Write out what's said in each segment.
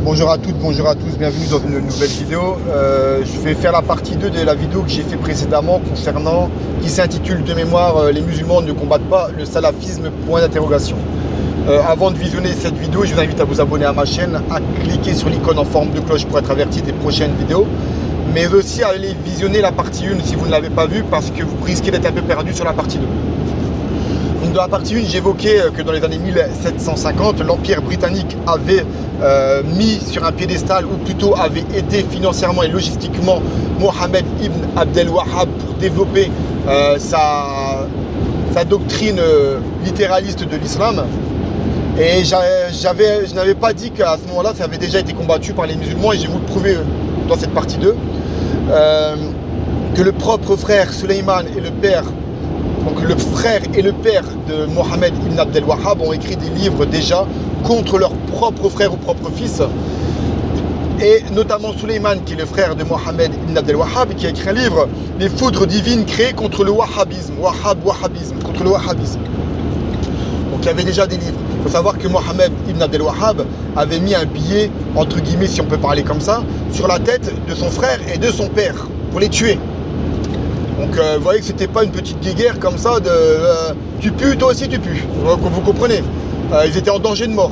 Bonjour à toutes, bonjour à tous, bienvenue dans une nouvelle vidéo. Je vais faire la partie 2 de la vidéo que j'ai fait précédemment concernant, qui s'intitule de mémoire les musulmans ne combattent pas le salafisme, point d'interrogation. Avant de visionner cette vidéo, je vous invite à vous abonner à ma chaîne, à cliquer sur l'icône en forme de cloche pour être averti des prochaines vidéos, mais aussi à aller visionner la partie 1 si vous ne l'avez pas vue, parce que vous risquez d'être un peu perdu sur la partie 2. Donc dans la partie 1, j'évoquais que dans les années 1750, l'Empire britannique avait mis sur un piédestal, ou plutôt avait aidé financièrement et logistiquement Mohammed ibn Abdel Wahhab pour développer sa doctrine littéraliste de l'islam. Et je n'avais pas dit qu'à ce moment-là, ça avait déjà été combattu par les musulmans, et je vais vous le prouver dans cette partie 2, que le propre frère Suleiman et le père, donc le frère et le père de Mohammed ibn Abdel Wahhab ont écrit des livres déjà contre leur propre frère ou propre fils. Et notamment Suleiman, qui est le frère de Mohammed ibn Abdel Wahhab, qui a écrit un livre, Les foudres divines créées contre le wahhabisme, contre le wahhabisme. Donc il y avait déjà des livres. Il faut savoir que Mohammed ibn Abdel Wahhab avait mis un billet, entre guillemets si on peut parler comme ça, sur la tête de son frère et de son père, pour les tuer. Donc vous voyez que c'était pas une petite guéguerre comme ça de tu pues, toi aussi tu pues. Vous comprenez. Ils étaient en danger de mort.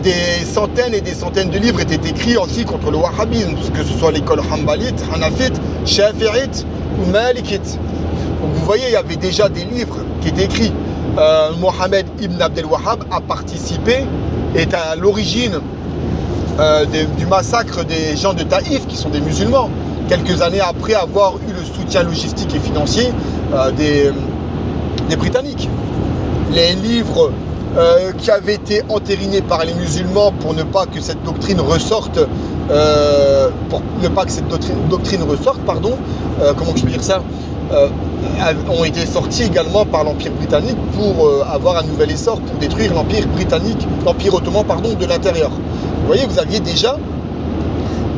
Des centaines et des centaines de livres étaient écrits aussi contre le wahhabisme, que ce soit l'école hanbalite, hanafite, shafi'ite ou malikite. Donc vous voyez, il y avait déjà des livres qui étaient écrits. Mohammed ibn Abdel Wahhab a participé, est à l'origine du massacre des gens de Taïf, qui sont des musulmans, quelques années après avoir eu le soutien logistique et financier des Britanniques. Les livres qui avaient été entérinés par les musulmans pour ne pas que cette doctrine ressorte, comment je peux dire ça, ont été sortis également par l'Empire britannique pour avoir un nouvel essor, pour détruire l'Empire ottoman de l'intérieur. Vous voyez, vous aviez déjà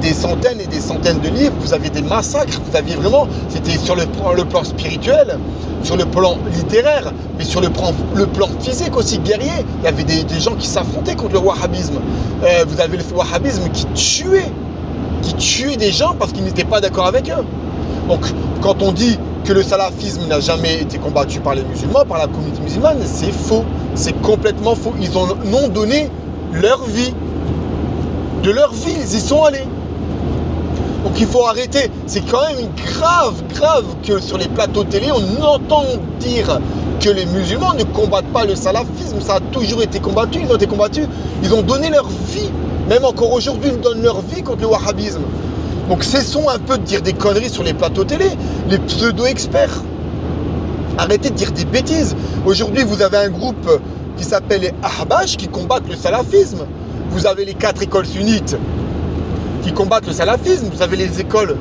des centaines et des centaines de livres, vous aviez des massacres, vous aviez vraiment, c'était sur le plan spirituel, sur le plan littéraire, mais sur le plan physique aussi, guerrier. Il y avait des gens qui s'affrontaient contre le wahhabisme. Vous avez le wahhabisme qui tuait des gens parce qu'ils n'étaient pas d'accord avec eux. Donc, quand on dit que le salafisme n'a jamais été combattu par les musulmans, par la communauté musulmane, c'est faux. C'est complètement faux. Ils en ont donné leur vie. De leur vie, ils y sont allés. Donc il faut arrêter. C'est quand même grave que sur les plateaux télé, on entend dire que les musulmans ne combattent pas le salafisme. Ça a toujours été combattu. Ils ont été combattus. Ils ont donné leur vie. Même encore aujourd'hui, ils donnent leur vie contre le wahhabisme. Donc cessons un peu de dire des conneries sur les plateaux télé, les pseudo-experts. Arrêtez de dire des bêtises. Aujourd'hui, vous avez un groupe qui s'appelle les Ahbash qui combattent le salafisme. Vous avez les 4 écoles sunnites qui combattent le salafisme. Vous avez les écoles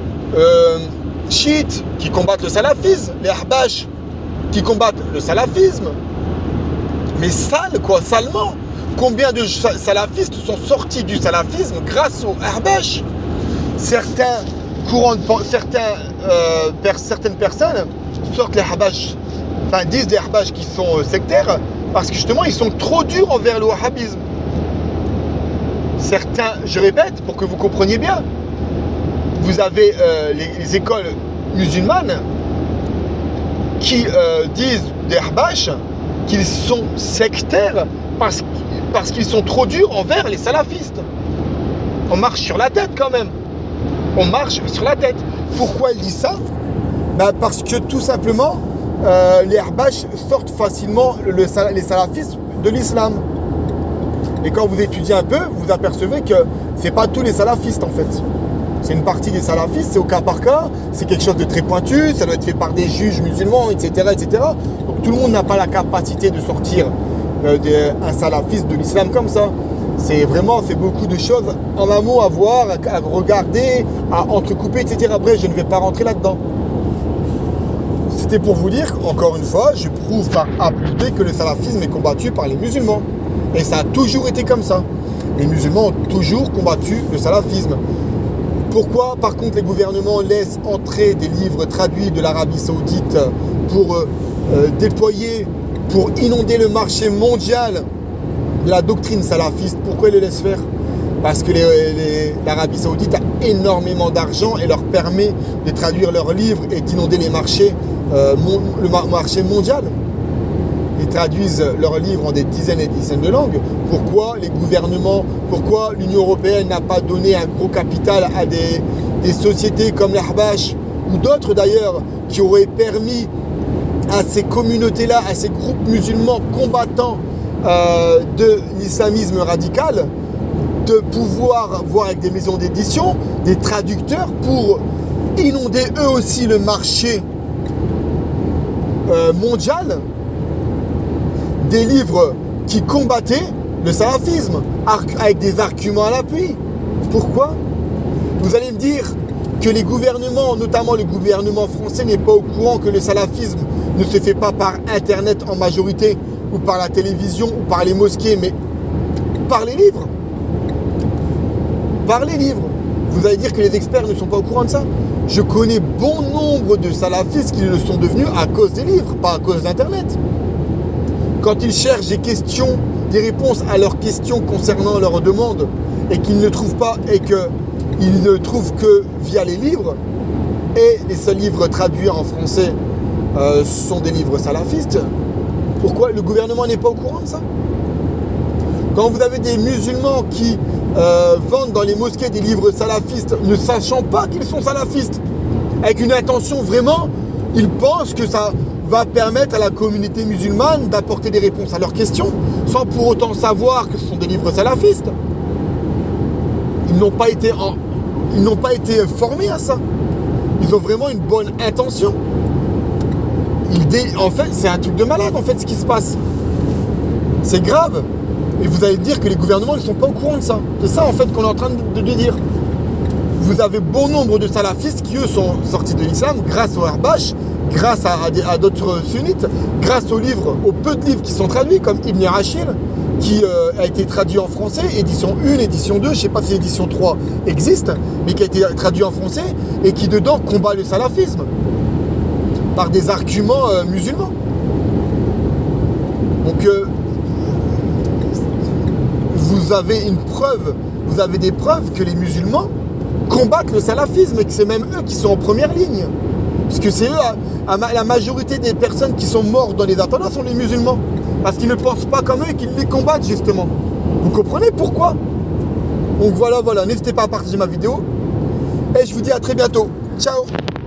chiites qui combattent le salafisme. Les Ahbash qui combattent le salafisme. Mais salement. Combien de salafistes sont sortis du salafisme grâce aux Ahbash? Certaines personnes sortent les Ahbash, disent des Ahbash qui sont sectaires parce que justement ils sont trop durs envers le wahhabisme. Certains, je répète pour que vous compreniez bien, vous avez les écoles musulmanes qui disent des Ahbash qu'ils sont sectaires parce qu'ils sont trop durs envers les salafistes. On marche sur la tête quand même. On marche sur la tête. Pourquoi elle dit ça? Parce que tout simplement, les Ahbash sortent facilement les salafistes de l'islam. Et quand vous étudiez un peu, vous apercevez que c'est pas tous les salafistes en fait. C'est une partie des salafistes, c'est au cas par cas, c'est quelque chose de très pointu, ça doit être fait par des juges musulmans, etc. Donc tout le monde n'a pas la capacité de sortir un salafiste de l'islam comme ça. C'est beaucoup de choses en amont à voir, à regarder, à entrecouper, etc. Bref, je ne vais pas rentrer là-dedans. C'était pour vous dire, encore une fois, je prouve par A plus B que le salafisme est combattu par les musulmans. Et ça a toujours été comme ça. Les musulmans ont toujours combattu le salafisme. Pourquoi, par contre, les gouvernements laissent entrer des livres traduits de l'Arabie Saoudite pour déployer, pour inonder le marché mondial de la doctrine salafiste? Pourquoi ils le laissent faire? parce que l'Arabie Saoudite a énormément d'argent et leur permet de traduire leurs livres et d'inonder les marchés, le marché mondial. Ils traduisent leurs livres en des dizaines et dizaines de langues. Pourquoi les gouvernements, pourquoi l'Union européenne n'a pas donné un gros capital à des sociétés comme l'Ahbash ou d'autres d'ailleurs qui auraient permis à ces communautés-là, à ces groupes musulmans combattants de l'islamisme radical, de pouvoir voir avec des maisons d'édition, des traducteurs pour inonder eux aussi le marché mondial des livres qui combattaient le salafisme avec des arguments à l'appui. Pourquoi? Vous allez me dire que les gouvernements, notamment le gouvernement français, n'est pas au courant que le salafisme ne se fait pas par Internet en majorité, ou par la télévision, ou par les mosquées, mais par les livres. Par les livres. Vous allez dire que les experts ne sont pas au courant de ça? Je connais bon nombre de salafistes qui le sont devenus à cause des livres, pas à cause d'Internet. Quand ils cherchent des réponses à leurs questions concernant leurs demandes, et qu'ils ne trouvent pas, et qu'ils ne trouvent que via les livres, et les seuls livres traduits en français sont des livres salafistes, pourquoi le gouvernement n'est pas au courant de ça? Quand vous avez des musulmans qui vendent dans les mosquées des livres salafistes, ne sachant pas qu'ils sont salafistes, avec une intention vraiment, ils pensent que ça va permettre à la communauté musulmane d'apporter des réponses à leurs questions, sans pour autant savoir que ce sont des livres salafistes. Ils n'ont pas été formés à ça. Ils ont vraiment une bonne intention. En fait, c'est un truc de malade, en fait, ce qui se passe. C'est grave. Et vous allez dire que les gouvernements ne sont pas au courant de ça. C'est ça, en fait, qu'on est en train de dire. Vous avez bon nombre de salafistes qui, eux, sont sortis de l'islam grâce au Ahbash, grâce à d'autres sunnites, grâce aux livres, aux peu de livres qui sont traduits, comme Ibn Ashir, qui a été traduit en français, édition 1, édition 2, je ne sais pas si édition 3 existe, mais qui a été traduit en français et qui, dedans, combat le salafisme par des arguments musulmans. Donc, vous avez des preuves que les musulmans combattent le salafisme et que c'est même eux qui sont en première ligne. Parce que c'est eux, la majorité des personnes qui sont mortes dans les attentats sont les musulmans. Parce qu'ils ne pensent pas comme eux et qu'ils les combattent justement. Vous comprenez pourquoi? Donc voilà, n'hésitez pas à partager ma vidéo. Et je vous dis à très bientôt. Ciao!